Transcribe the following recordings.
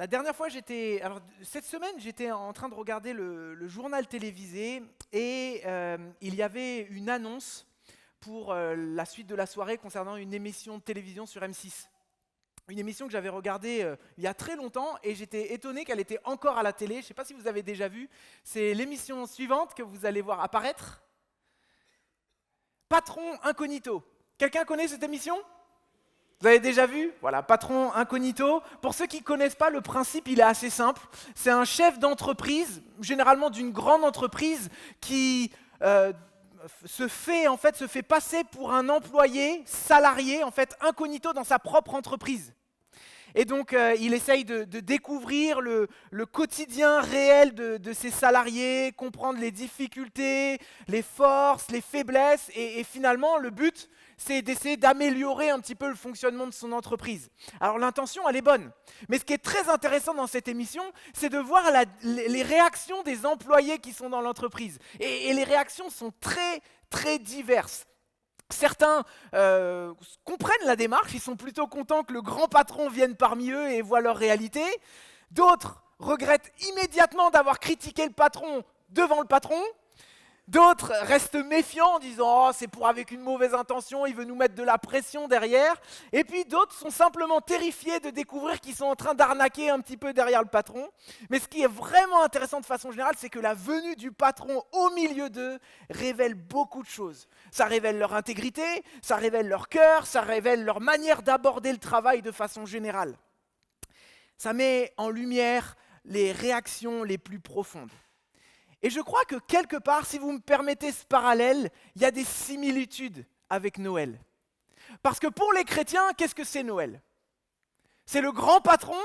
La dernière fois, cette semaine, j'étais en train de regarder le journal télévisé et il y avait une annonce pour la suite de la soirée concernant une émission de télévision sur M6. Une émission que j'avais regardée il y a très longtemps et j'étais étonné qu'elle était encore à la télé. Je ne sais pas si vous avez déjà vu. C'est l'émission suivante que vous allez voir apparaître. Patron Incognito. Quelqu'un connaît cette émission ? Vous avez déjà vu ? Voilà, Patron Incognito. Pour ceux qui ne connaissent pas, le principe, il est assez simple. C'est un chef d'entreprise, généralement d'une grande entreprise, qui se fait passer pour un employé salarié, incognito dans sa propre entreprise. Et donc, il essaye de découvrir le quotidien réel de ses salariés, comprendre les difficultés, les forces, les faiblesses, et finalement, le but, c'est d'essayer d'améliorer un petit peu le fonctionnement de son entreprise. Alors l'intention, elle est bonne. Mais ce qui est très intéressant dans cette émission, c'est de voir les réactions des employés qui sont dans l'entreprise. Et les réactions sont très, très diverses. Certains comprennent la démarche, ils sont plutôt contents que le grand patron vienne parmi eux et voient leur réalité. D'autres regrettent immédiatement d'avoir critiqué le patron devant le patron. D'autres restent méfiants en disant « Oh, c'est avec une mauvaise intention, il veut nous mettre de la pression derrière ». Et puis d'autres sont simplement terrifiés de découvrir qu'ils sont en train d'arnaquer un petit peu derrière le patron. Mais ce qui est vraiment intéressant de façon générale, c'est que la venue du patron au milieu d'eux révèle beaucoup de choses. Ça révèle leur intégrité, ça révèle leur cœur, ça révèle leur manière d'aborder le travail de façon générale. Ça met en lumière les réactions les plus profondes. Et je crois que quelque part, si vous me permettez ce parallèle, il y a des similitudes avec Noël. Parce que pour les chrétiens, qu'est-ce que c'est Noël ? C'est le grand patron,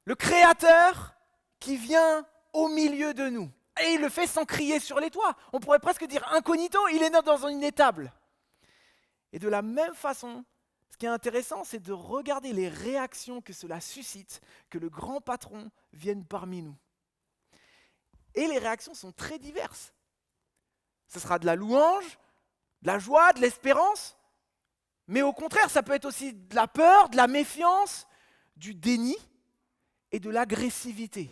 le créateur qui vient au milieu de nous. Et il le fait sans crier sur les toits. On pourrait presque dire incognito, il est né dans une étable. Et de la même façon, ce qui est intéressant, c'est de regarder les réactions que cela suscite, que le grand patron vienne parmi nous. Et les réactions sont très diverses. Ce sera de la louange, de la joie, de l'espérance, mais au contraire, ça peut être aussi de la peur, de la méfiance, du déni et de l'agressivité.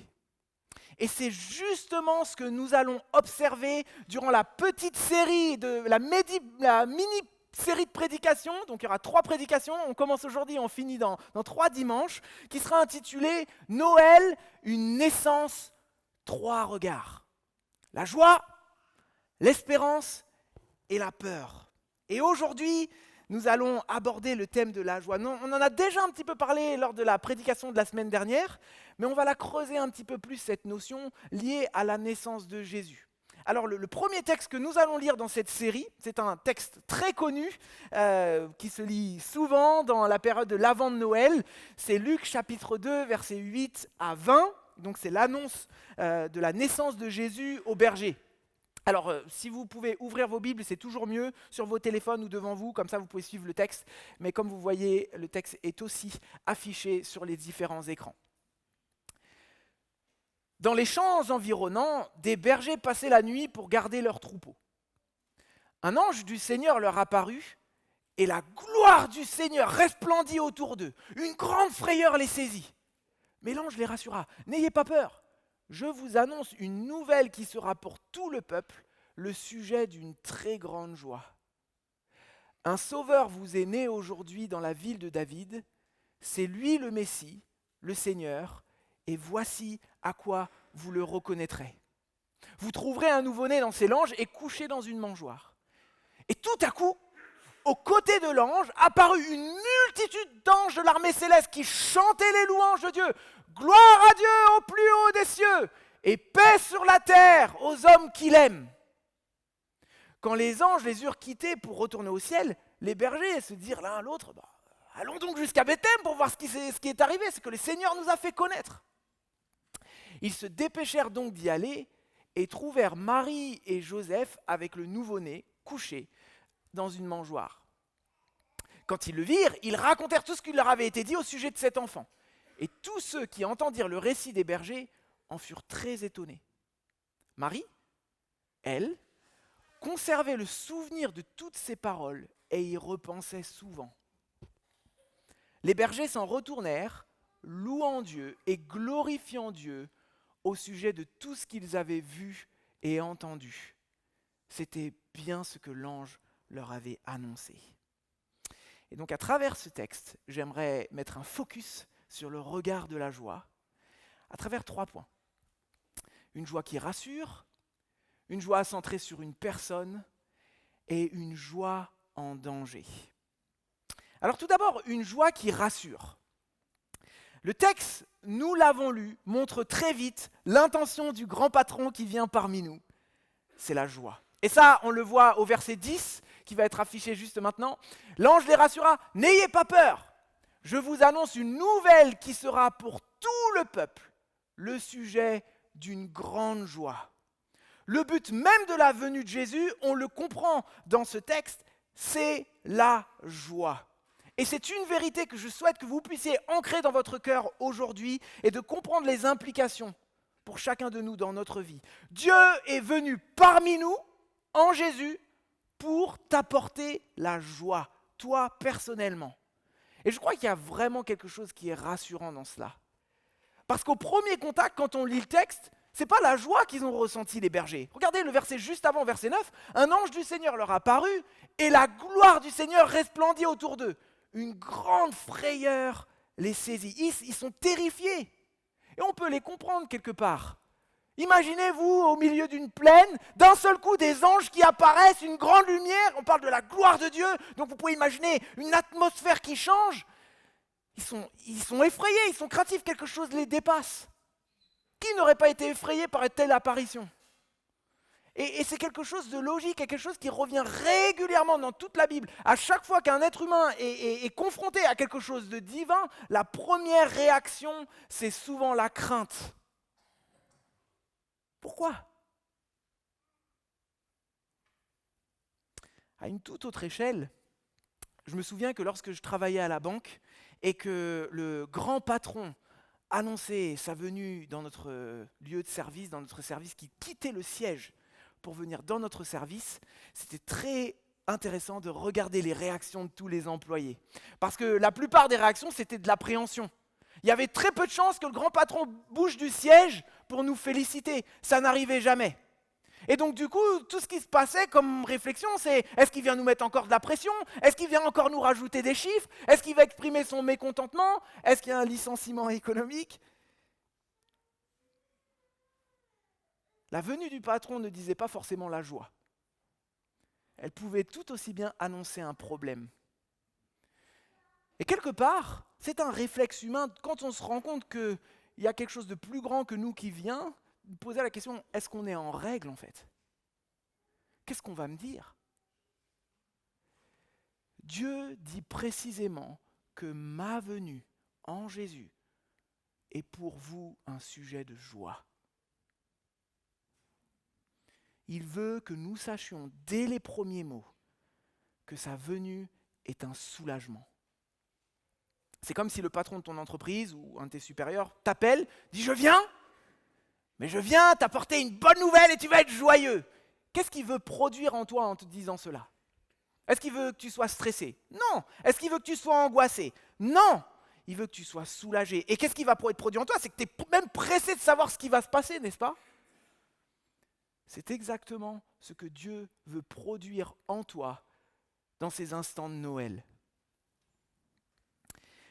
Et c'est justement ce que nous allons observer durant la petite série, la mini-série de prédications. Donc il y aura 3 prédications, on commence aujourd'hui, on finit dans 3 dimanches, qui sera intitulée « Noël, une naissance ». 3 regards. La joie, l'espérance et la peur. Et aujourd'hui, nous allons aborder le thème de la joie. Non, on en a déjà un petit peu parlé lors de la prédication de la semaine dernière, mais on va la creuser un petit peu plus, cette notion liée à la naissance de Jésus. Alors le premier texte que nous allons lire dans cette série, c'est un texte très connu, qui se lit souvent dans la période de l'Avent de Noël. C'est Luc chapitre 2, versets 8 à 20. Donc c'est l'annonce de la naissance de Jésus au berger. Alors si vous pouvez ouvrir vos Bibles, c'est toujours mieux sur vos téléphones ou devant vous, comme ça vous pouvez suivre le texte. Mais comme vous voyez, le texte est aussi affiché sur les différents écrans. Dans les champs environnants, des bergers passaient la nuit pour garder leurs troupeaux. Un ange du Seigneur leur apparut et la gloire du Seigneur resplendit autour d'eux. Une grande frayeur les saisit. Mais l'ange les rassura, « N'ayez pas peur, je vous annonce une nouvelle qui sera pour tout le peuple le sujet d'une très grande joie. Un sauveur vous est né aujourd'hui dans la ville de David, c'est lui le Messie, le Seigneur, et voici à quoi vous le reconnaîtrez. Vous trouverez un nouveau-né dans ses langes et couché dans une mangeoire. » Et tout à coup, aux côtés de l'ange, apparut une multitude d'anges de l'armée céleste qui chantaient les louanges de Dieu. Gloire à Dieu au plus haut des cieux et paix sur la terre aux hommes qu'il aime. Quand les anges les eurent quittés pour retourner au ciel, les bergers se dirent l'un à l'autre, « Allons donc jusqu'à Bethléem pour voir ce qui est arrivé, ce que le Seigneur nous a fait connaître. » Ils se dépêchèrent donc d'y aller et trouvèrent Marie et Joseph avec le nouveau-né couché dans une mangeoire. Quand ils le virent, ils racontèrent tout ce qui leur avait été dit au sujet de cet enfant. Et tous ceux qui entendirent le récit des bergers en furent très étonnés. Marie, elle, conservait le souvenir de toutes ces paroles et y repensait souvent. Les bergers s'en retournèrent, louant Dieu et glorifiant Dieu au sujet de tout ce qu'ils avaient vu et entendu. C'était bien ce que l'ange leur avait annoncé. Et donc à travers ce texte, j'aimerais mettre un focus sur le regard de la joie, à travers 3 points. Une joie qui rassure, une joie centrée sur une personne et une joie en danger. Alors tout d'abord, une joie qui rassure. Le texte, nous l'avons lu, montre très vite l'intention du grand patron qui vient parmi nous. C'est la joie. Et ça, on le voit au verset 10, qui va être affiché juste maintenant. L'ange les rassura, « N'ayez pas peur, je vous annonce une nouvelle qui sera pour tout le peuple, le sujet d'une grande joie. » Le but même de la venue de Jésus, on le comprend dans ce texte, c'est la joie. Et c'est une vérité que je souhaite que vous puissiez ancrer dans votre cœur aujourd'hui et de comprendre les implications pour chacun de nous dans notre vie. Dieu est venu parmi nous, en Jésus, pour t'apporter la joie, toi personnellement. Et je crois qu'il y a vraiment quelque chose qui est rassurant dans cela. Parce qu'au premier contact, quand on lit le texte, ce n'est pas la joie qu'ils ont ressenti les bergers. Regardez le verset juste avant, verset 9. Un ange du Seigneur leur apparut et la gloire du Seigneur resplendit autour d'eux. Une grande frayeur les saisit. Ils sont terrifiés. Et on peut les comprendre quelque part. Imaginez-vous au milieu d'une plaine, d'un seul coup des anges qui apparaissent, une grande lumière, on parle de la gloire de Dieu, donc vous pouvez imaginer une atmosphère qui change. Ils sont effrayés, ils sont craintifs, quelque chose les dépasse. Qui n'aurait pas été effrayé par une telle apparition ? Et c'est quelque chose de logique, quelque chose qui revient régulièrement dans toute la Bible. À chaque fois qu'un être humain est confronté à quelque chose de divin, la première réaction, c'est souvent la crainte. Pourquoi ? À une toute autre échelle, je me souviens que lorsque je travaillais à la banque et que le grand patron annonçait sa venue dans notre lieu de service, dans notre service qui quittait le siège pour venir dans notre service, c'était très intéressant de regarder les réactions de tous les employés. Parce que la plupart des réactions, c'était de l'appréhension. Il y avait très peu de chances que le grand patron bouge du siège pour nous féliciter. Ça n'arrivait jamais. Et donc du coup, tout ce qui se passait comme réflexion, c'est est-ce qu'il vient nous mettre encore de la pression ? Est-ce qu'il vient encore nous rajouter des chiffres ? Est-ce qu'il va exprimer son mécontentement ? Est-ce qu'il y a un licenciement économique ? La venue du patron ne disait pas forcément la joie. Elle pouvait tout aussi bien annoncer un problème. Et quelque part, c'est un réflexe humain, quand on se rend compte qu'il y a quelque chose de plus grand que nous qui vient, de poser la question, est-ce qu'on est en règle en fait ? Qu'est-ce qu'on va me dire ? Dieu dit précisément que ma venue en Jésus est pour vous un sujet de joie. Il veut que nous sachions dès les premiers mots que sa venue est un soulagement. C'est comme si le patron de ton entreprise ou un de tes supérieurs t'appelle, dit « Je viens, mais je viens t'apporter une bonne nouvelle et tu vas être joyeux. » Qu'est-ce qu'il veut produire en toi en te disant cela ? Est-ce qu'il veut que tu sois stressé ? Non. Est-ce qu'il veut que tu sois angoissé ? Non. Il veut que tu sois soulagé. Et qu'est-ce qu'il va être produit en toi ? C'est que tu es même pressé de savoir ce qui va se passer, n'est-ce pas ? C'est exactement ce que Dieu veut produire en toi dans ces instants de Noël.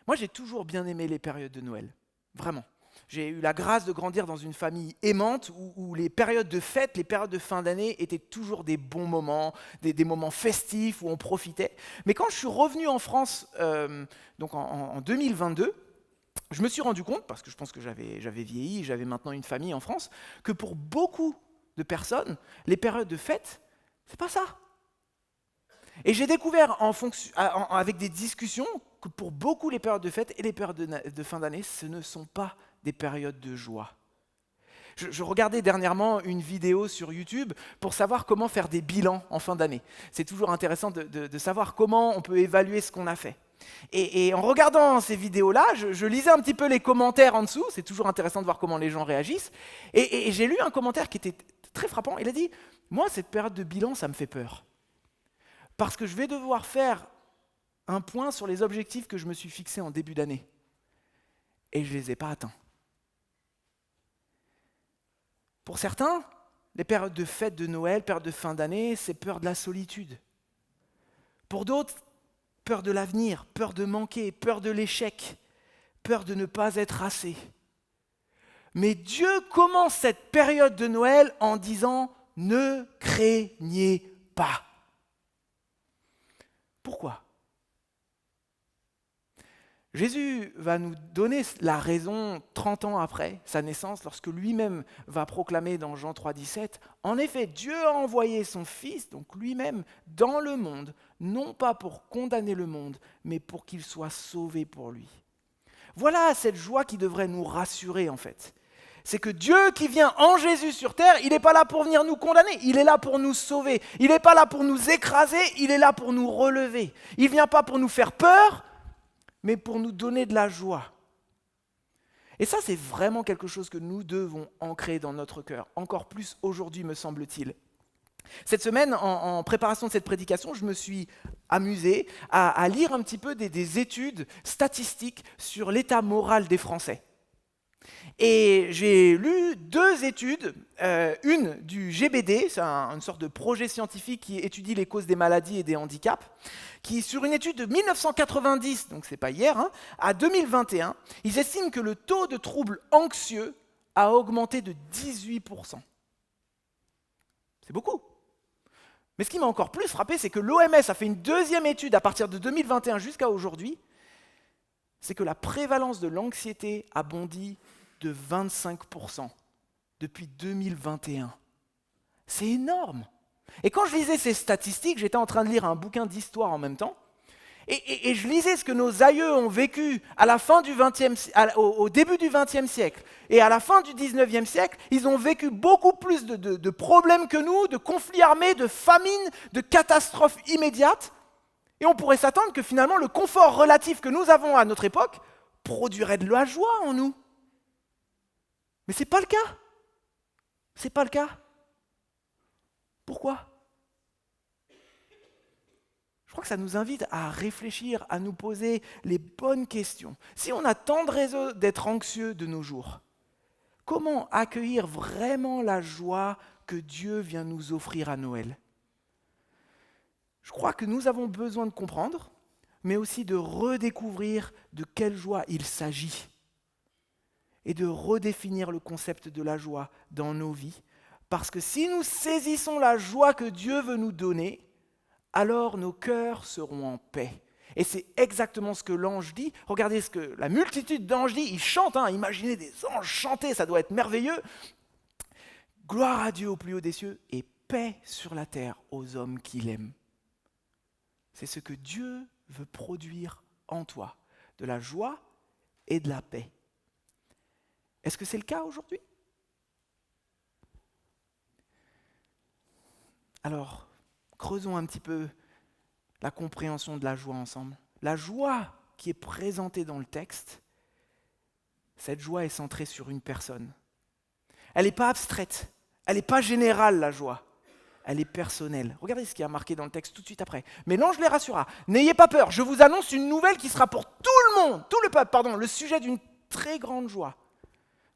Moi, j'ai toujours bien aimé les périodes de Noël, vraiment. J'ai eu la grâce de grandir dans une famille aimante où les périodes de fête, les périodes de fin d'année étaient toujours des bons moments, des moments festifs où on profitait. Mais quand je suis revenu en France donc en 2022, je me suis rendu compte, parce que je pense que j'avais vieilli, j'avais maintenant une famille en France, que pour beaucoup de personnes, les périodes de fête, c'est pas ça. Et j'ai découvert avec des discussions que pour beaucoup les périodes de fête et les périodes de fin d'année, ce ne sont pas des périodes de joie. Je regardais dernièrement une vidéo sur YouTube pour savoir comment faire des bilans en fin d'année. C'est toujours intéressant de savoir comment on peut évaluer ce qu'on a fait. Et en regardant ces vidéos-là, je lisais un petit peu les commentaires en dessous. C'est toujours intéressant de voir comment les gens réagissent. Et j'ai lu un commentaire qui était très frappant. Il a dit « Moi, cette période de bilan, ça me fait peur. Parce que je vais devoir faire un point sur les objectifs que je me suis fixés en début d'année. et je ne les ai pas atteints. Pour certains, les périodes de fête de Noël, période de fin d'année, c'est peur de la solitude. Pour d'autres, peur de l'avenir, peur de manquer, peur de l'échec, peur de ne pas être assez. Mais Dieu commence cette période de Noël en disant « Ne craignez pas ». Pourquoi ? Jésus va nous donner la raison 30 ans après sa naissance, lorsque lui-même va proclamer dans Jean 3,17 « En effet, Dieu a envoyé son Fils, donc lui-même, dans le monde, non pas pour condamner le monde, mais pour qu'il soit sauvé pour lui. » Voilà cette joie qui devrait nous rassurer en fait. C'est que Dieu qui vient en Jésus sur terre, il n'est pas là pour venir nous condamner, il est là pour nous sauver. Il n'est pas là pour nous écraser, il est là pour nous relever. Il ne vient pas pour nous faire peur, mais pour nous donner de la joie. Et ça, c'est vraiment quelque chose que nous devons ancrer dans notre cœur, encore plus aujourd'hui, me semble-t-il. Cette semaine, en préparation de cette prédication, je me suis amusé à lire un petit peu des études statistiques sur l'état moral des Français. Et j'ai lu 2 études, une du GBD, c'est une sorte de projet scientifique qui étudie les causes des maladies et des handicaps, qui, sur une étude de 1990, donc c'est pas hier, à 2021, ils estiment que le taux de troubles anxieux a augmenté de 18%. C'est beaucoup. Mais ce qui m'a encore plus frappé, c'est que l'OMS a fait une 2e étude à partir de 2021 jusqu'à aujourd'hui, c'est que la prévalence de l'anxiété a bondi de 25% depuis 2021. C'est énorme. Et quand je lisais ces statistiques, j'étais en train de lire un bouquin d'histoire en même temps, et je lisais ce que nos aïeux ont vécu à la fin du au début du XXe siècle et à la fin du XIXe siècle. Ils ont vécu beaucoup plus de problèmes que nous, de conflits armés, de famines, de catastrophes immédiates. Et on pourrait s'attendre que finalement le confort relatif que nous avons à notre époque produirait de la joie en nous. Mais ce n'est pas le cas. Ce n'est pas le cas. Pourquoi ? Je crois que ça nous invite à réfléchir, à nous poser les bonnes questions. Si on a tant de raisons d'être anxieux de nos jours, comment accueillir vraiment la joie que Dieu vient nous offrir à Noël ? Je crois que nous avons besoin de comprendre, mais aussi de redécouvrir de quelle joie il s'agit et de redéfinir le concept de la joie dans nos vies. Parce que si nous saisissons la joie que Dieu veut nous donner, alors nos cœurs seront en paix. Et c'est exactement ce que l'ange dit. Regardez ce que la multitude d'anges dit. Ils chantent, imaginez des anges chanter, ça doit être merveilleux. Gloire à Dieu au plus haut des cieux et paix sur la terre aux hommes qu'il aime. C'est ce que Dieu veut produire en toi, de la joie et de la paix. Est-ce que c'est le cas aujourd'hui ? Alors, creusons un petit peu la compréhension de la joie ensemble. La joie qui est présentée dans le texte, cette joie est centrée sur une personne. Elle n'est pas abstraite, elle n'est pas générale la joie, elle est personnelle. Regardez ce qui est marqué dans le texte tout de suite après. Mais l'ange les rassura. N'ayez pas peur, je vous annonce une nouvelle qui sera pour tout le monde, tout le peuple, le sujet d'une très grande joie.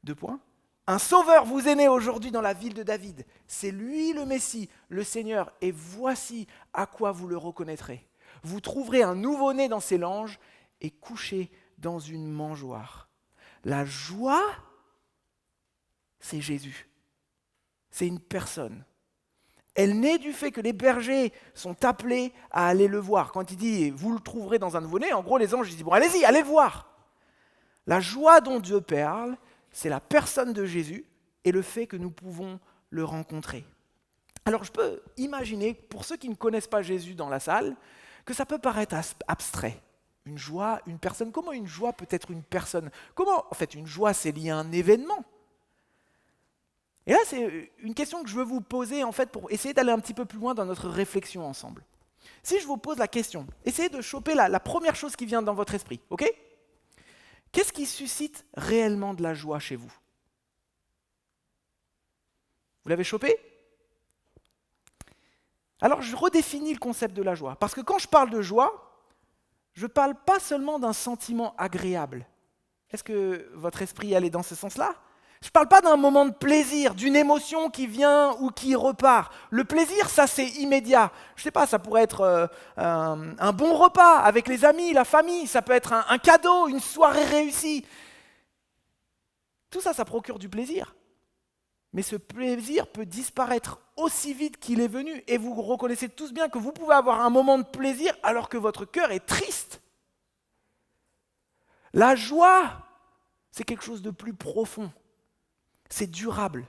2 points. Un sauveur vous est né aujourd'hui dans la ville de David. C'est lui le Messie, le Seigneur, et voici à quoi vous le reconnaîtrez. Vous trouverez un nouveau-né dans ses langes et couché dans une mangeoire. La joie, c'est Jésus. C'est une personne. Elle naît du fait que les bergers sont appelés à aller le voir. Quand il dit « vous le trouverez dans un nouveau-né », en gros les anges disent « bon allez-y, allez le voir ». La joie dont Dieu parle, c'est la personne de Jésus et le fait que nous pouvons le rencontrer. Alors je peux imaginer, pour ceux qui ne connaissent pas Jésus dans la salle, que ça peut paraître abstrait. Une joie, une personne, comment une joie peut être une personne ? Comment, en fait, une joie, c'est lié à un événement ? Et là, c'est une question que je veux vous poser, en fait, pour essayer d'aller un petit peu plus loin dans notre réflexion ensemble. Si je vous pose la question, essayez de choper la première chose qui vient dans votre esprit, ok ? Qu'est-ce qui suscite réellement de la joie chez vous ? Vous l'avez chopé ? Alors, je redéfinis le concept de la joie. Parce que quand je parle de joie, je ne parle pas seulement d'un sentiment agréable. Est-ce que votre esprit allait dans ce sens-là? Je ne parle pas d'un moment de plaisir, d'une émotion qui vient ou qui repart. Le plaisir, ça c'est immédiat. Je ne sais pas, ça pourrait être un bon repas avec les amis, la famille, ça peut être un cadeau, une soirée réussie. Tout ça, ça procure du plaisir. Mais ce plaisir peut disparaître aussi vite qu'il est venu. Et vous reconnaissez tous bien que vous pouvez avoir un moment de plaisir alors que votre cœur est triste. La joie, c'est quelque chose de plus profond. C'est durable.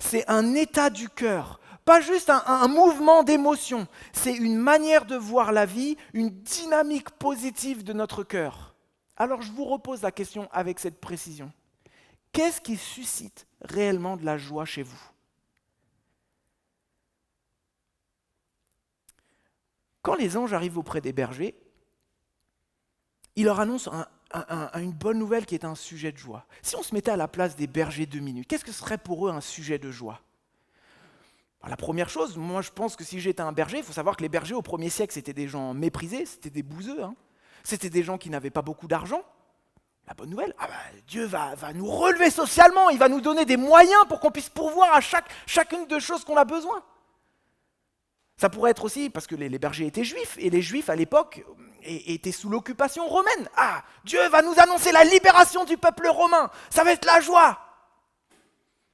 C'est un état du cœur. Pas juste un mouvement d'émotion. C'est une manière de voir la vie, une dynamique positive de notre cœur. Alors je vous repose la question avec cette précision. Qu'est-ce qui suscite réellement de la joie chez vous? Quand les anges arrivent auprès des bergers, ils leur annoncent une bonne nouvelle qui est un sujet de joie. Si on se mettait à la place des bergers 2 minutes, qu'est-ce que serait pour eux un sujet de joie? La première chose, moi je pense que si j'étais un berger, il faut savoir que les bergers au 1er siècle, c'était des gens méprisés, c'était des bouseux, c'était des gens qui n'avaient pas beaucoup d'argent. La bonne nouvelle, Dieu va nous relever socialement, il va nous donner des moyens pour qu'on puisse pourvoir à chacune de choses qu'on a besoin. Ça pourrait être aussi parce que les bergers étaient juifs, et les juifs à l'époque étaient sous l'occupation romaine. Dieu va nous annoncer la libération du peuple romain, ça va être la joie.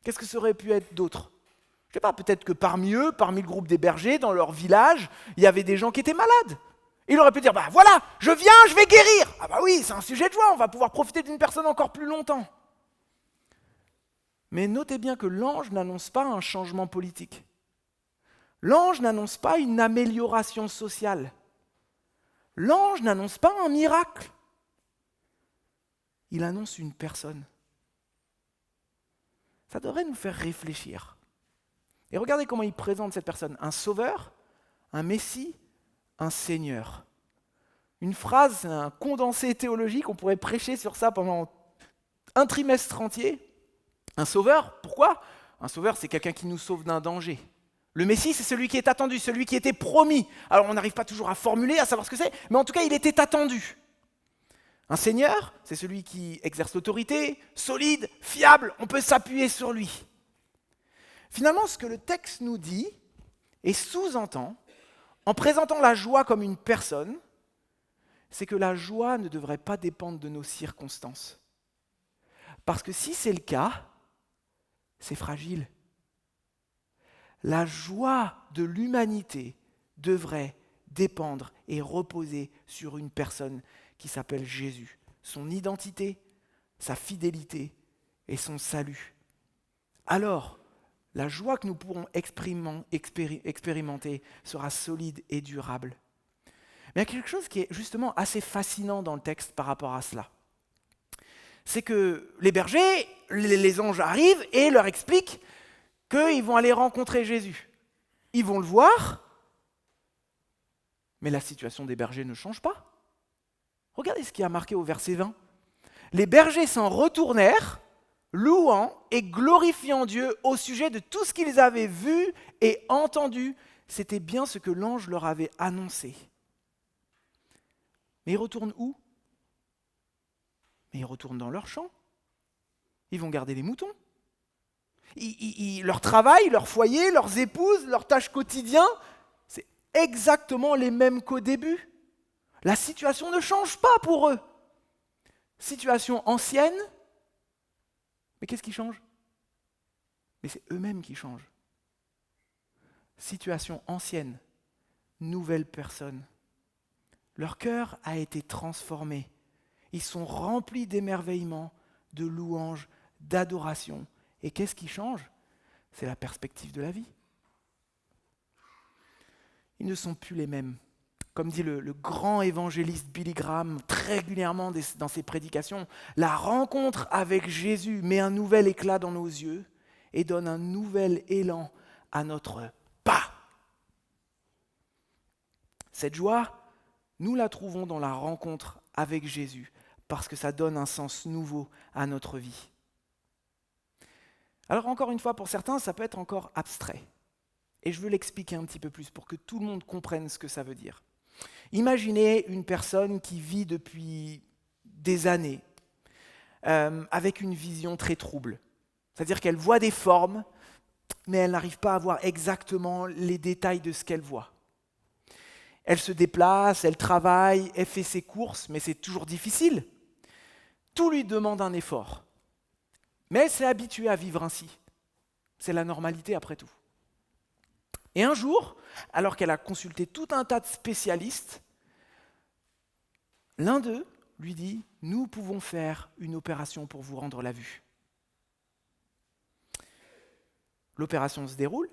Qu'est-ce que ça aurait pu être d'autre? Je ne sais pas, peut-être que parmi eux, parmi le groupe des bergers, dans leur village, il y avait des gens qui étaient malades. Il aurait pu dire, voilà, je viens, je vais guérir. Oui, c'est un sujet de joie, on va pouvoir profiter d'une personne encore plus longtemps. Mais notez bien que l'ange n'annonce pas un changement politique. L'ange n'annonce pas une amélioration sociale. L'ange n'annonce pas un miracle. Il annonce une personne. Ça devrait nous faire réfléchir. Et regardez comment il présente cette personne. Un sauveur, un messie, un seigneur. Une phrase, c'est un condensé théologique, on pourrait prêcher sur ça pendant un trimestre entier. Un sauveur, pourquoi? Un sauveur, c'est quelqu'un qui nous sauve d'un danger. Le Messie, c'est celui qui est attendu, celui qui était promis. Alors on n'arrive pas toujours à formuler, à savoir ce que c'est, mais en tout cas, il était attendu. Un seigneur, c'est celui qui exerce l'autorité, solide, fiable, on peut s'appuyer sur lui. Finalement, ce que le texte nous dit et sous-entend, en présentant la joie comme une personne, c'est que la joie ne devrait pas dépendre de nos circonstances. Parce que si c'est le cas, c'est fragile. La joie de l'humanité devrait dépendre et reposer sur une personne qui s'appelle Jésus. Son identité, sa fidélité et son salut. Alors, la joie que nous pourrons expérimenter sera solide et durable. Mais il y a quelque chose qui est justement assez fascinant dans le texte par rapport à cela. C'est que les bergers, les anges arrivent et leur expliquent qu'ils vont aller rencontrer Jésus. Ils vont le voir, mais la situation des bergers ne change pas. Regardez ce qui a marqué au verset 20. Les bergers s'en retournèrent, louant et glorifiant Dieu au sujet de tout ce qu'ils avaient vu et entendu. C'était bien ce que l'ange leur avait annoncé. Mais ils retournent où? Mais ils retournent dans leur champ. Ils vont garder les moutons. Leur travail, leur foyer, leurs épouses, leurs tâches quotidiennes, c'est exactement les mêmes qu'au début. La situation ne change pas pour eux. Situation ancienne, mais qu'est-ce qui change? Mais c'est eux-mêmes qui changent. Situation ancienne, nouvelle personne. Leur cœur a été transformé. Ils sont remplis d'émerveillement, de louanges, d'adoration. Et qu'est-ce qui change? C'est la perspective de la vie. Ils ne sont plus les mêmes. Comme dit le grand évangéliste Billy Graham très régulièrement dans ses prédications, la rencontre avec Jésus met un nouvel éclat dans nos yeux et donne un nouvel élan à notre pas. Cette joie, nous la trouvons dans la rencontre avec Jésus parce que ça donne un sens nouveau à notre vie. Alors encore une fois, pour certains, ça peut être encore abstrait. Et je veux l'expliquer un petit peu plus pour que tout le monde comprenne ce que ça veut dire. Imaginez une personne qui vit depuis des années. avec une vision très trouble. C'est-à-dire qu'elle voit des formes, mais elle n'arrive pas à voir exactement les détails de ce qu'elle voit. Elle se déplace, elle travaille, elle fait ses courses, mais c'est toujours difficile. Tout lui demande un effort. Mais elle s'est habituée à vivre ainsi. C'est la normalité après tout. Et un jour, alors qu'elle a consulté tout un tas de spécialistes, l'un d'eux lui dit « Nous pouvons faire une opération pour vous rendre la vue. » L'opération se déroule,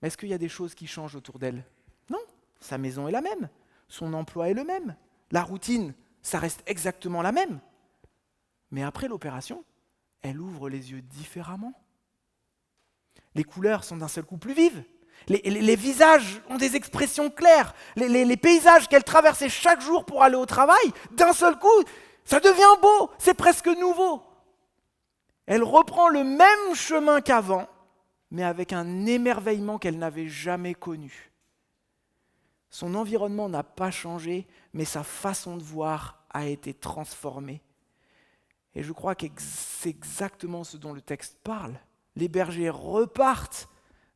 mais est-ce qu'il y a des choses qui changent autour d'elle ? Non, sa maison est la même, son emploi est le même, la routine, ça reste exactement la même. Mais après l'opération, elle ouvre les yeux différemment. Les couleurs sont d'un seul coup plus vives. Les visages ont des expressions claires. Les paysages qu'elle traversait chaque jour pour aller au travail, d'un seul coup, ça devient beau, c'est presque nouveau. Elle reprend le même chemin qu'avant, mais avec un émerveillement qu'elle n'avait jamais connu. Son environnement n'a pas changé, mais sa façon de voir a été transformée. Et je crois que c'est exactement ce dont le texte parle. Les bergers repartent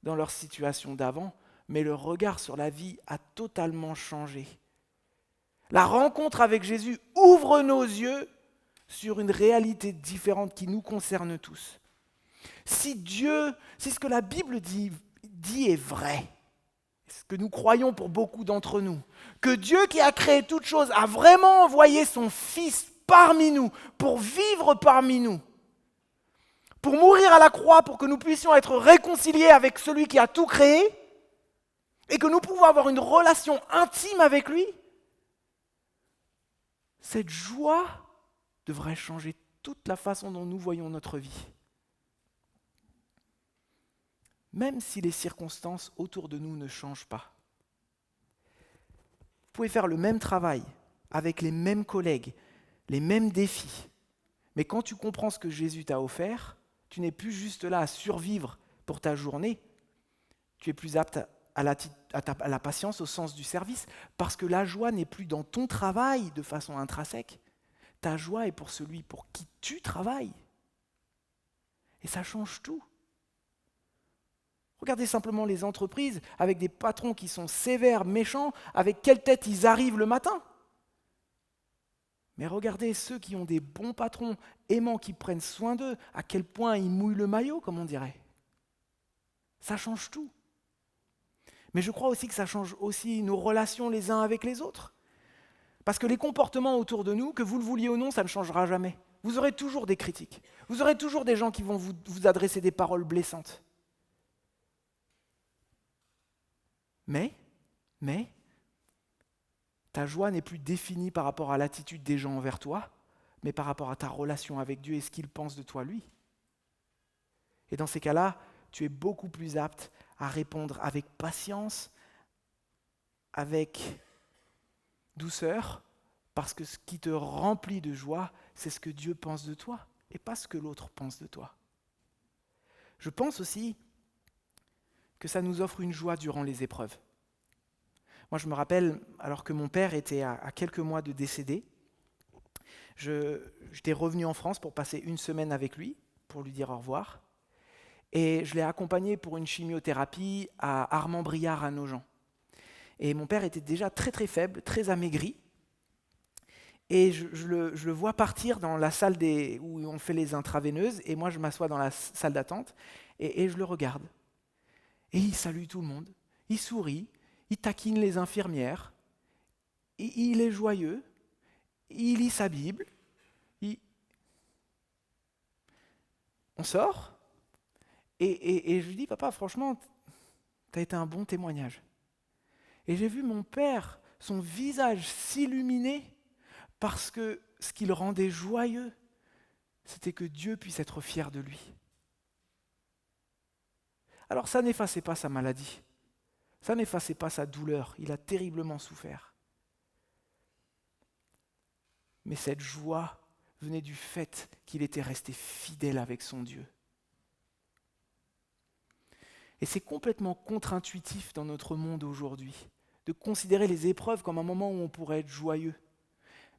dans leur situation d'avant, mais leur regard sur la vie a totalement changé. La rencontre avec Jésus ouvre nos yeux sur une réalité différente qui nous concerne tous. Si ce que la Bible dit est vrai, ce que nous croyons pour beaucoup d'entre nous, que Dieu qui a créé toutes choses a vraiment envoyé son Fils parmi nous, pour vivre parmi nous, pour mourir à la croix, pour que nous puissions être réconciliés avec celui qui a tout créé, et que nous pouvons avoir une relation intime avec lui, cette joie devrait changer toute la façon dont nous voyons notre vie. Même si les circonstances autour de nous ne changent pas. Vous pouvez faire le même travail, avec les mêmes collègues, les mêmes défis. Mais quand tu comprends ce que Jésus t'a offert, tu n'es plus juste là à survivre pour ta journée. Tu es plus apte à la patience au sens du service, parce que la joie n'est plus dans ton travail de façon intrinsèque. Ta joie est pour celui pour qui tu travailles. Et ça change tout. Regardez simplement les entreprises avec des patrons qui sont sévères, méchants, avec quelle tête ils arrivent le matin. Mais regardez ceux qui ont des bons patrons, aimants, qui prennent soin d'eux, à quel point ils mouillent le maillot, comme on dirait. Ça change tout. Mais je crois aussi que ça change aussi nos relations les uns avec les autres. Parce que les comportements autour de nous, que vous le vouliez ou non, ça ne changera jamais. Vous aurez toujours des critiques. Vous aurez toujours des gens qui vont vous adresser des paroles blessantes. Mais, ta joie n'est plus définie par rapport à l'attitude des gens envers toi, mais par rapport à ta relation avec Dieu et ce qu'il pense de toi, lui. Et dans ces cas-là, tu es beaucoup plus apte à répondre avec patience, avec douceur, parce que ce qui te remplit de joie, c'est ce que Dieu pense de toi, et pas ce que l'autre pense de toi. Je pense aussi que ça nous offre une joie durant les épreuves. Moi, je me rappelle, alors que mon père était à quelques mois de décéder, j'étais revenu en France pour passer une semaine avec lui, pour lui dire au revoir, et je l'ai accompagné pour une chimiothérapie à Armand-Briard à Nogent. Et mon père était déjà très très faible, très amaigri, et je le vois partir dans la salle où on fait les intraveineuses, et moi je m'assois dans la salle d'attente, et je le regarde. Et il salue tout le monde, il sourit, il taquine les infirmières, il est joyeux, il lit sa Bible. On sort, et je lui dis, papa, franchement, tu as été un bon témoignage. Et j'ai vu mon père, son visage s'illuminer, parce que ce qui le rendait joyeux, c'était que Dieu puisse être fier de lui. Alors ça n'effaçait pas sa maladie, ça n'effaçait pas sa douleur, il a terriblement souffert. Mais cette joie venait du fait qu'il était resté fidèle avec son Dieu. Et c'est complètement contre-intuitif dans notre monde aujourd'hui de considérer les épreuves comme un moment où on pourrait être joyeux.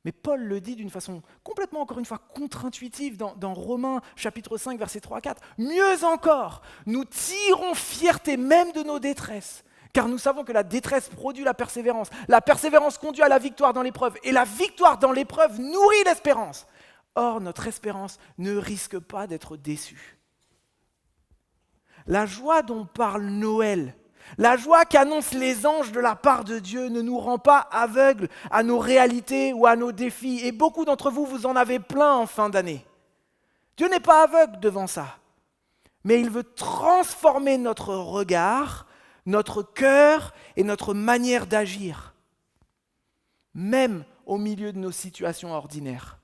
Mais Paul le dit d'une façon complètement, encore une fois, contre-intuitive dans Romains chapitre 5, versets 3 à 4. Mieux encore, nous tirons fierté même de nos détresses, car nous savons que la détresse produit la persévérance conduit à la victoire dans l'épreuve, et la victoire dans l'épreuve nourrit l'espérance. Or, notre espérance ne risque pas d'être déçue. La joie dont parle Noël, la joie qu'annoncent les anges de la part de Dieu ne nous rend pas aveugles à nos réalités ou à nos défis. Et beaucoup d'entre vous, vous en avez plein en fin d'année. Dieu n'est pas aveugle devant ça, mais il veut transformer notre regard, notre cœur et notre manière d'agir, même au milieu de nos situations ordinaires.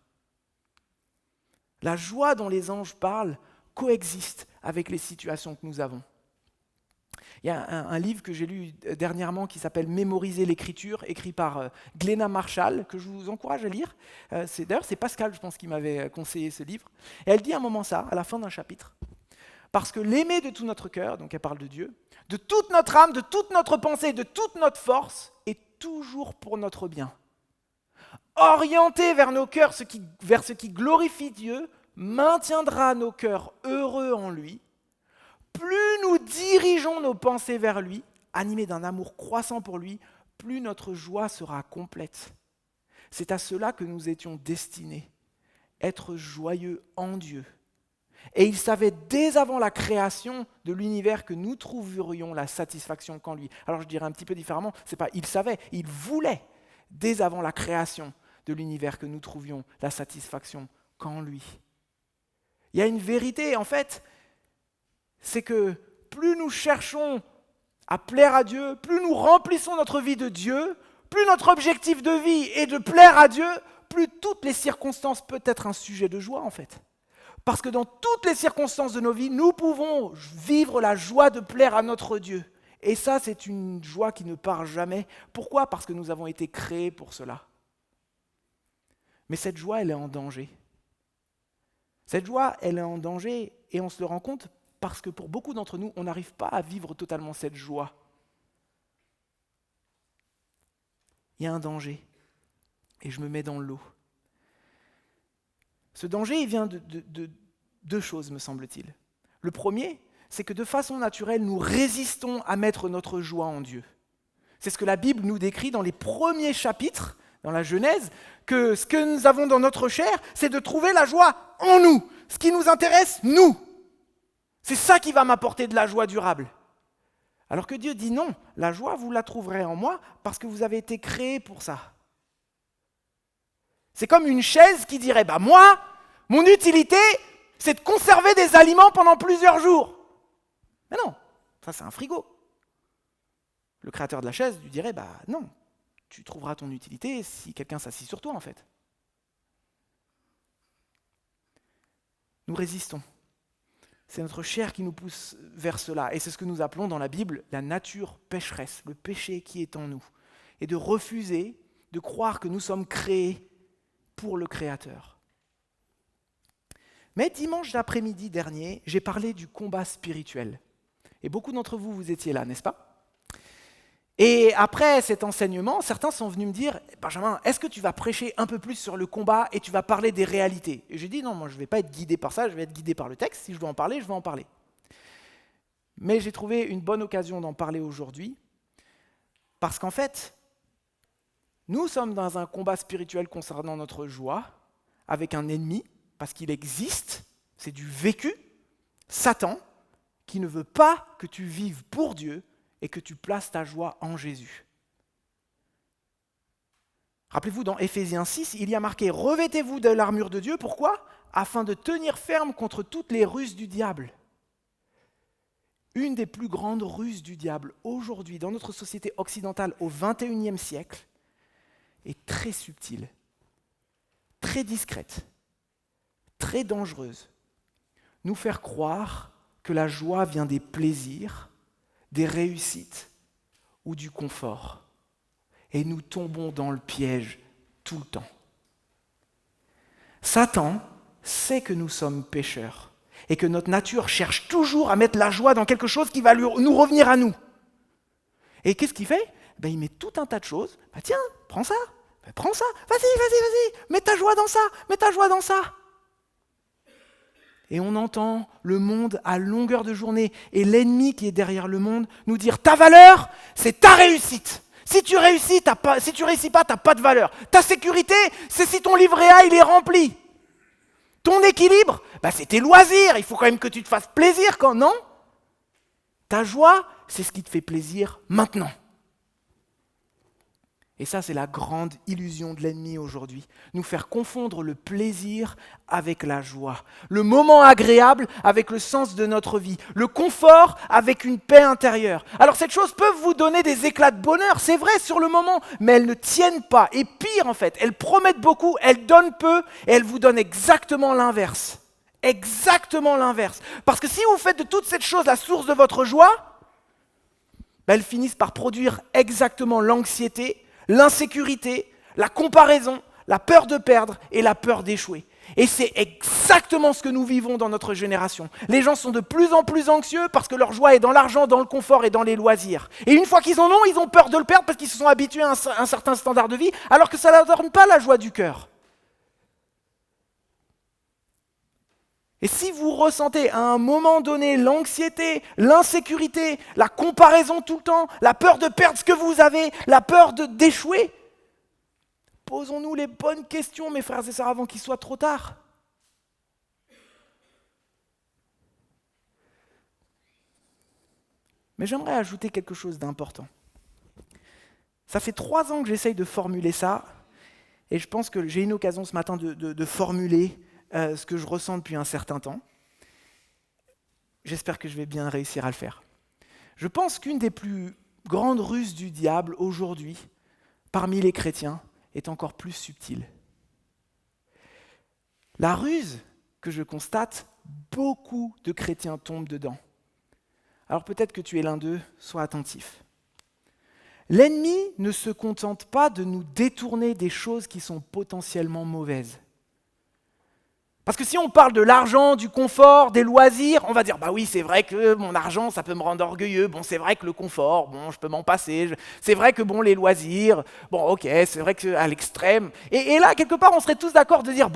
La joie dont les anges parlent coexiste avec les situations que nous avons. Il y a un livre que j'ai lu dernièrement qui s'appelle « Mémoriser l'écriture », écrit par Glenna Marshall, que je vous encourage à lire. D'ailleurs, c'est Pascal, je pense, qui m'avait conseillé ce livre. Et elle dit à un moment ça, à la fin d'un chapitre. « Parce que l'aimer de tout notre cœur, donc elle parle de Dieu, de toute notre âme, de toute notre pensée, de toute notre force, est toujours pour notre bien. Orienter vers nos cœurs vers ce qui glorifie Dieu, maintiendra nos cœurs heureux en lui. Plus nous dirigeons nos pensées vers lui, animés d'un amour croissant pour lui, plus notre joie sera complète. C'est à cela que nous étions destinés, être joyeux en Dieu. Et il savait dès avant la création de l'univers que nous trouverions la satisfaction qu'en lui. Alors je dirais un petit peu différemment, c'est pas il savait, il voulait dès avant la création de l'univers que nous trouvions la satisfaction qu'en lui. Il y a une vérité, en fait, c'est que plus nous cherchons à plaire à Dieu, plus nous remplissons notre vie de Dieu, plus notre objectif de vie est de plaire à Dieu, plus toutes les circonstances peuvent être un sujet de joie, en fait. Parce que dans toutes les circonstances de nos vies, nous pouvons vivre la joie de plaire à notre Dieu. Et ça, c'est une joie qui ne part jamais. Pourquoi ? Parce que nous avons été créés pour cela. Mais cette joie, elle est en danger. Cette joie, elle est en danger et on se le rend compte parce que pour beaucoup d'entre nous, on n'arrive pas à vivre totalement cette joie. Il y a un danger et je me mets dans le lot. Ce danger, il vient de deux choses, me semble-t-il. Le premier, c'est que de façon naturelle, nous résistons à mettre notre joie en Dieu. C'est ce que la Bible nous décrit dans les premiers chapitres, dans la Genèse, que ce que nous avons dans notre chair, c'est de trouver la joie en nous. Ce qui nous intéresse, nous. C'est ça qui va m'apporter de la joie durable. Alors que Dieu dit non, la joie, vous la trouverez en moi parce que vous avez été créés pour ça. C'est comme une chaise qui dirait, moi, mon utilité, c'est de conserver des aliments pendant plusieurs jours. Mais non, ça c'est un frigo. Le créateur de la chaise lui dirait, non, tu trouveras ton utilité si quelqu'un s'assit sur toi en fait. Nous résistons. C'est notre chair qui nous pousse vers cela. Et c'est ce que nous appelons dans la Bible la nature pécheresse, le péché qui est en nous. Et de refuser de croire que nous sommes créés pour le Créateur. Mais dimanche d'après-midi dernier, j'ai parlé du combat spirituel. Et beaucoup d'entre vous, vous étiez là, n'est-ce pas ? Et après cet enseignement, certains sont venus me dire « Benjamin, est-ce que tu vas prêcher un peu plus sur le combat et tu vas parler des réalités ?» Et j'ai dit « Non, moi je ne vais pas être guidé par ça, je vais être guidé par le texte. Si je dois en parler, je vais en parler. » Mais j'ai trouvé une bonne occasion d'en parler aujourd'hui parce qu'en fait, nous sommes dans un combat spirituel concernant notre joie avec un ennemi, parce qu'il existe, c'est du vécu, Satan, qui ne veut pas que tu vives pour Dieu et que tu places ta joie en Jésus. Rappelez-vous, dans Éphésiens 6, il y a marqué « Revêtez-vous de l'armure de Dieu ». Pourquoi ? Afin de tenir ferme contre toutes les ruses du diable. Une des plus grandes ruses du diable aujourd'hui, dans notre société occidentale au XXIe siècle, est très subtile, très discrète, très dangereuse. Nous faire croire que la joie vient des plaisirs, des réussites ou du confort. Et nous tombons dans le piège tout le temps. Satan sait que nous sommes pécheurs et que notre nature cherche toujours à mettre la joie dans quelque chose qui va nous revenir à nous. Et qu'est-ce qu'il fait ? Il met tout un tas de choses. Tiens, prends ça. Ben, prends ça, vas-y, mets ta joie dans ça, mets ta joie dans ça. Et on entend le monde à longueur de journée et l'ennemi qui est derrière le monde nous dire ta valeur, c'est ta réussite. Si tu réussis pas, tu n'as pas de valeur. Ta sécurité, c'est si ton livret A il est rempli. Ton équilibre, c'est tes loisirs. Il faut quand même que tu te fasses plaisir, non ? Ta joie, c'est ce qui te fait plaisir maintenant. Et ça, c'est la grande illusion de l'ennemi aujourd'hui. Nous faire confondre le plaisir avec la joie. Le moment agréable avec le sens de notre vie. Le confort avec une paix intérieure. Alors cette chose peut vous donner des éclats de bonheur, c'est vrai sur le moment, mais elles ne tiennent pas. Et pire en fait, elles promettent beaucoup, elles donnent peu, et elles vous donnent exactement l'inverse. Exactement l'inverse. Parce que si vous faites de toute cette chose la source de votre joie, elles finissent par produire exactement l'anxiété, l'insécurité, la comparaison, la peur de perdre et la peur d'échouer. Et c'est exactement ce que nous vivons dans notre génération. Les gens sont de plus en plus anxieux parce que leur joie est dans l'argent, dans le confort et dans les loisirs. Et une fois qu'ils en ont, ils ont peur de le perdre parce qu'ils se sont habitués à un certain standard de vie, alors que ça ne leur donne pas la joie du cœur. Et si vous ressentez à un moment donné l'anxiété, l'insécurité, la comparaison tout le temps, la peur de perdre ce que vous avez, la peur d'échouer, posons-nous les bonnes questions, mes frères et sœurs, avant qu'il soit trop tard. Mais j'aimerais ajouter quelque chose d'important. Ça fait 3 ans que j'essaye de formuler ça, et je pense que j'ai une occasion ce matin de formuler ce que je ressens depuis un certain temps. J'espère que je vais bien réussir à le faire. Je pense qu'une des plus grandes ruses du diable aujourd'hui, parmi les chrétiens, est encore plus subtile. La ruse que je constate, beaucoup de chrétiens tombent dedans. Alors peut-être que tu es l'un d'eux, sois attentif. L'ennemi ne se contente pas de nous détourner des choses qui sont potentiellement mauvaises. Parce que si on parle de l'argent, du confort, des loisirs, on va dire, oui, c'est vrai que mon argent, ça peut me rendre orgueilleux. Bon, c'est vrai que le confort, je peux m'en passer. C'est vrai que les loisirs, ok, c'est vrai qu'à l'extrême. Et là, quelque part, on serait tous d'accord de dire,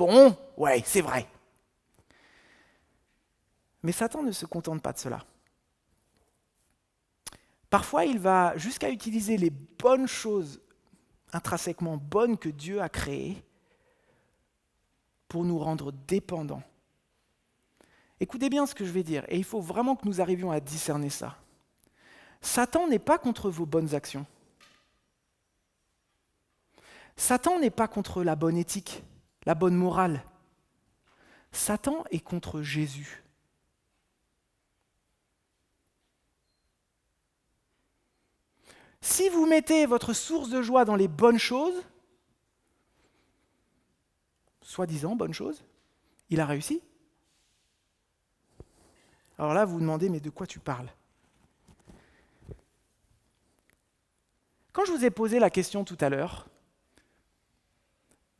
ouais, c'est vrai. Mais Satan ne se contente pas de cela. Parfois, il va jusqu'à utiliser les bonnes choses, intrinsèquement bonnes que Dieu a créées, pour nous rendre dépendants. Écoutez bien ce que je vais dire, et il faut vraiment que nous arrivions à discerner ça. Satan n'est pas contre vos bonnes actions. Satan n'est pas contre la bonne éthique, la bonne morale. Satan est contre Jésus. Si vous mettez votre source de joie dans les bonnes choses, soi-disant bonne chose, il a réussi. Alors là, vous vous demandez, mais de quoi tu parles ? Quand je vous ai posé la question tout à l'heure,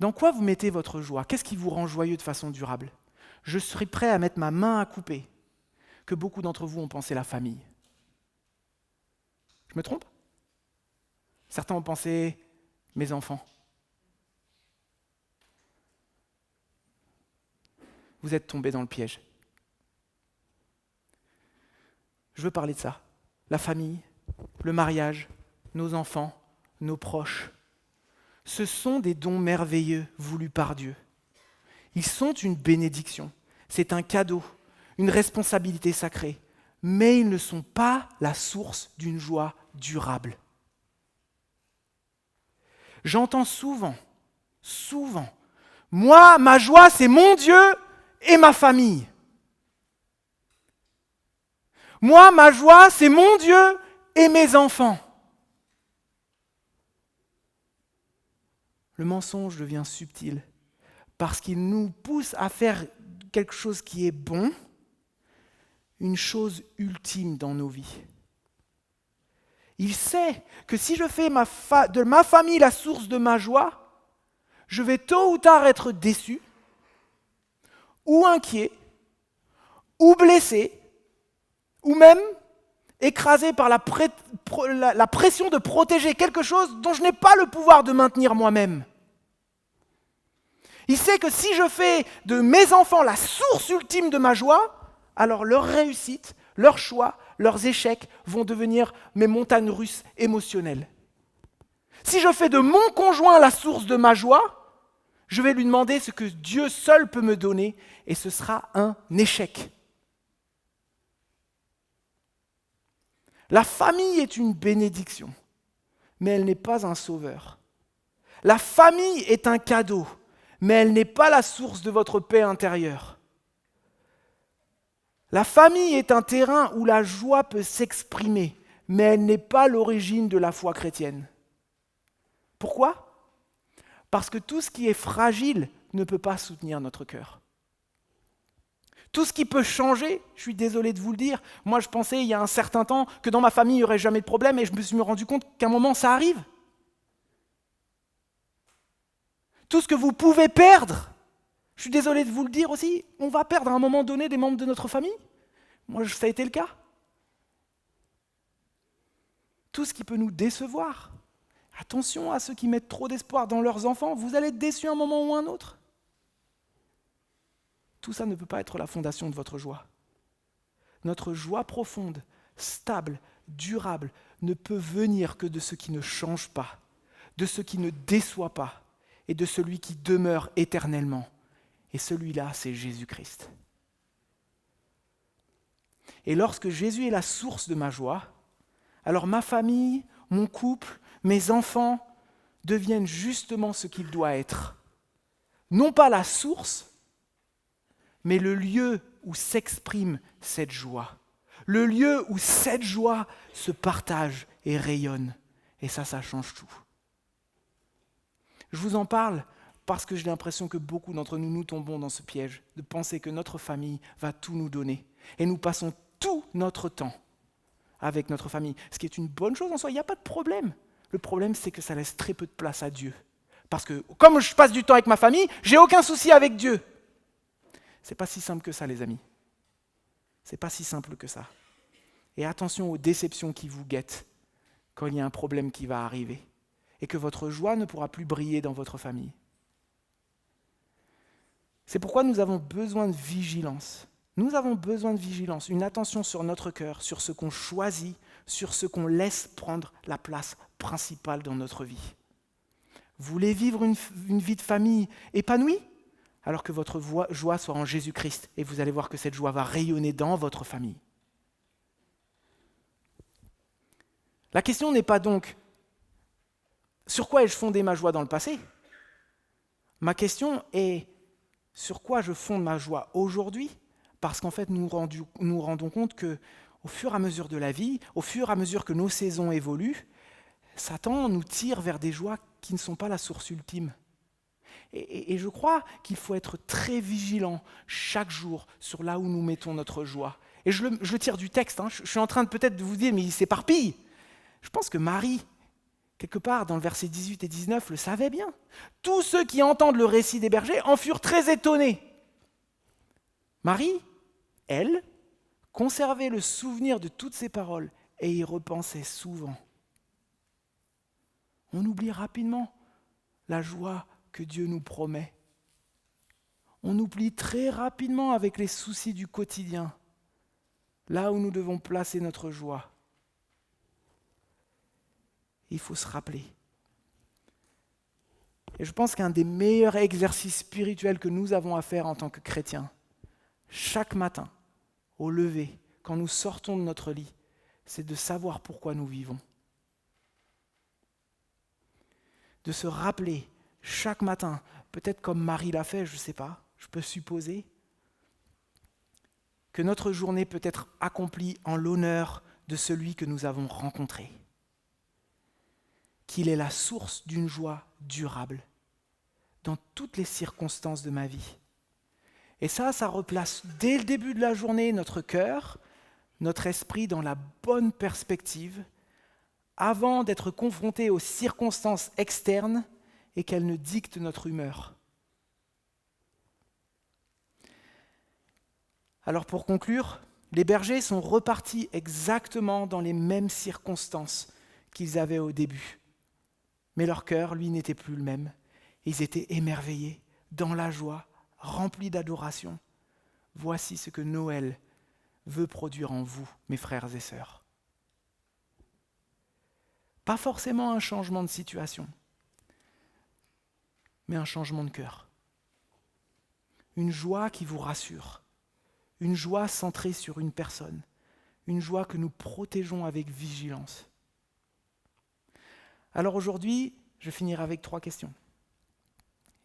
dans quoi vous mettez votre joie ? Qu'est-ce qui vous rend joyeux de façon durable ? Je serais prêt à mettre ma main à couper que beaucoup d'entre vous ont pensé la famille. Je me trompe ? Certains ont pensé mes enfants. Vous êtes tombés dans le piège. Je veux parler de ça. La famille, le mariage, nos enfants, nos proches. Ce sont des dons merveilleux voulus par Dieu. Ils sont une bénédiction. C'est un cadeau, une responsabilité sacrée. Mais ils ne sont pas la source d'une joie durable. J'entends souvent, moi, ma joie, c'est mon Dieu et ma famille. Moi, ma joie, c'est mon Dieu et mes enfants. Le mensonge devient subtil parce qu'il nous pousse à faire quelque chose qui est bon, une chose ultime dans nos vies. Il sait que si je fais de ma famille la source de ma joie, je vais tôt ou tard être déçu, ou inquiet, ou blessé, ou même écrasé par la pression de protéger quelque chose dont je n'ai pas le pouvoir de maintenir moi-même. Il sait que si je fais de mes enfants la source ultime de ma joie, alors leur réussite, leurs choix, leurs échecs vont devenir mes montagnes russes émotionnelles. Si je fais de mon conjoint la source de ma joie, je vais lui demander ce que Dieu seul peut me donner et ce sera un échec. La famille est une bénédiction, mais elle n'est pas un sauveur. La famille est un cadeau, mais elle n'est pas la source de votre paix intérieure. La famille est un terrain où la joie peut s'exprimer, mais elle n'est pas l'origine de la foi chrétienne. Pourquoi ? Parce que tout ce qui est fragile ne peut pas soutenir notre cœur. Tout ce qui peut changer, je suis désolé de vous le dire, moi je pensais il y a un certain temps que dans ma famille il n'y aurait jamais de problème et je me suis rendu compte qu'à un moment ça arrive. Tout ce que vous pouvez perdre, je suis désolé de vous le dire aussi, on va perdre à un moment donné des membres de notre famille. Moi, ça a été le cas. Tout ce qui peut nous décevoir. Attention à ceux qui mettent trop d'espoir dans leurs enfants, vous allez être déçus un moment ou un autre. Tout ça ne peut pas être la fondation de votre joie. Notre joie profonde, stable, durable, ne peut venir que de ce qui ne change pas, de ce qui ne déçoit pas, et de celui qui demeure éternellement. Et celui-là, c'est Jésus-Christ. Et lorsque Jésus est la source de ma joie, alors ma famille, mon couple, mes enfants deviennent justement ce qu'ils doivent être. Non pas la source, mais le lieu où s'exprime cette joie. Le lieu où cette joie se partage et rayonne. Et ça change tout. Je vous en parle parce que j'ai l'impression que beaucoup d'entre nous tombons dans ce piège de penser que notre famille va tout nous donner. Et nous passons tout notre temps avec notre famille, ce qui est une bonne chose en soi, il n'y a pas de problème. Le problème, c'est que ça laisse très peu de place à Dieu. Parce que comme je passe du temps avec ma famille, j'ai aucun souci avec Dieu. C'est pas si simple que ça, les amis. C'est pas si simple que ça. Et attention aux déceptions qui vous guettent quand il y a un problème qui va arriver et que votre joie ne pourra plus briller dans votre famille. C'est pourquoi nous avons besoin de vigilance. Nous avons besoin de vigilance, une attention sur notre cœur, sur ce qu'on choisit, sur ce qu'on laisse prendre la place principale dans notre vie. Vous voulez vivre une vie de famille épanouie ? Alors que votre joie soit en Jésus-Christ, et vous allez voir que cette joie va rayonner dans votre famille. La question n'est pas donc sur quoi ai-je fondé ma joie dans le passé ? Ma question est sur quoi je fonde ma joie aujourd'hui ? Parce qu'en fait, nous rendons compte qu'au fur et à mesure de la vie, au fur et à mesure que nos saisons évoluent, Satan nous tire vers des joies qui ne sont pas la source ultime. Et je crois qu'il faut être très vigilant chaque jour sur là où nous mettons notre joie. Et je le tire du texte, je suis en train de peut-être de vous dire, mais il s'éparpille. Je pense que Marie, quelque part dans le verset 18 et 19, le savait bien. Tous ceux qui entendent le récit des bergers en furent très étonnés. Marie, elle, conservait le souvenir de toutes ces paroles et y repensait souvent. On oublie rapidement la joie que Dieu nous promet. On oublie très rapidement avec les soucis du quotidien, là où nous devons placer notre joie. Il faut se rappeler. Et je pense qu'un des meilleurs exercices spirituels que nous avons à faire en tant que chrétiens, chaque matin, au lever, quand nous sortons de notre lit, c'est de savoir pourquoi nous vivons. De se rappeler chaque matin, peut-être comme Marie l'a fait, je ne sais pas, je peux supposer, que notre journée peut être accomplie en l'honneur de celui que nous avons rencontré. Qu'il est la source d'une joie durable dans toutes les circonstances de ma vie. Et ça replace dès le début de la journée notre cœur, notre esprit dans la bonne perspective, avant d'être confronté aux circonstances externes et qu'elles ne dictent notre humeur. Alors pour conclure, les bergers sont repartis exactement dans les mêmes circonstances qu'ils avaient au début. Mais leur cœur, lui, n'était plus le même. Ils étaient émerveillés dans la joie, remplis d'adoration. Voici ce que Noël veut produire en vous, mes frères et sœurs. Pas forcément un changement de situation, mais un changement de cœur. Une joie qui vous rassure, une joie centrée sur une personne, une joie que nous protégeons avec vigilance. Alors aujourd'hui, je finirai avec 3 questions.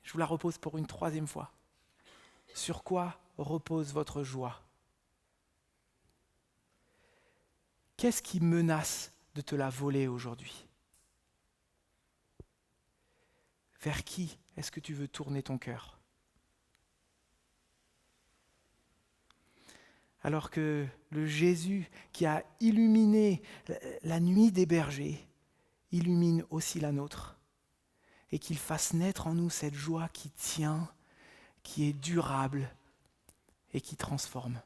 Je vous la repose pour une 3e fois. Sur quoi repose votre joie ? Qu'est-ce qui menace de te la voler aujourd'hui ? Vers qui est-ce que tu veux tourner ton cœur ? Alors que le Jésus qui a illuminé la nuit des bergers illumine aussi la nôtre, et qu'il fasse naître en nous cette joie qui tient, qui est durable et qui transforme.